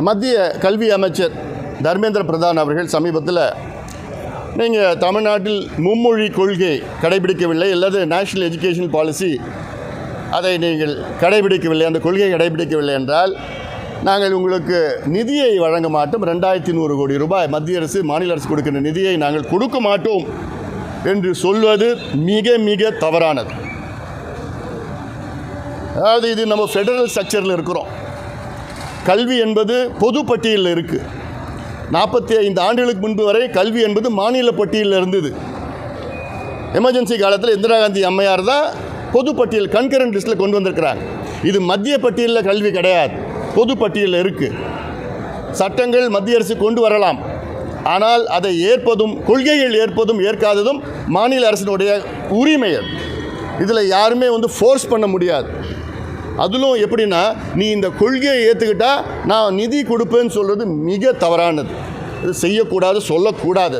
மத்திய கல்வி அமைச்சர் தர்மேந்திர பிரதான் அவர்கள் சமீபத்தில் நீங்கள் தமிழ்நாட்டில் மும்மொழி கொள்கை கடைபிடிக்கவில்லை அல்லது நேஷ்னல் எஜுகேஷன் பாலிசி அதை நீங்கள் கடைபிடிக்கவில்லை, அந்த கொள்கையை கடைபிடிக்கவில்லை என்றால் நாங்கள் உங்களுக்கு நிதியை வழங்க மாட்டோம், 2100 கோடி ரூபாய் மத்திய அரசு மாநில அரசு கொடுக்கின்ற நிதியை நாங்கள் கொடுக்க மாட்டோம் என்று சொல்வது மிக மிக தவறானது. அதாவது இது நம்ம ஃபெடரல் ஸ்ட்ரக்சரில் இருக்கிறோம். கல்வி என்பது பொது பட்டியலில் இருக்குது. 45 ஆண்டுகளுக்கு முன்பு வரை கல்வி என்பது மாநில பட்டியலில் இருந்தது. எமர்ஜென்சி காலத்தில் இந்திரா காந்தி அம்மையார் தான் பொது பட்டியல் கன்கரண்ட் லிஸ்ட்டில் கொண்டு வந்திருக்கிறாங்க. இது மத்திய பட்டியலில் கல்வி கிடையாது, பொது பட்டியலில் இருக்குது. சட்டங்கள் மத்திய அரசு கொண்டு வரலாம், ஆனால் அதை ஏற்பதும் கொள்கைகள் ஏற்பதும் ஏற்காததும் மாநில அரசினுடைய உரிமை. இதில் யாருமே ஃபோர்ஸ் பண்ண முடியாது. அதிலும் எப்படின்னா, நீ இந்த கொள்கையை ஏற்றுக்கிட்டா நான் நிதி கொடுப்பேன்னு சொல்கிறது மிக தவறானது. இது செய்யக்கூடாது, சொல்லக்கூடாது.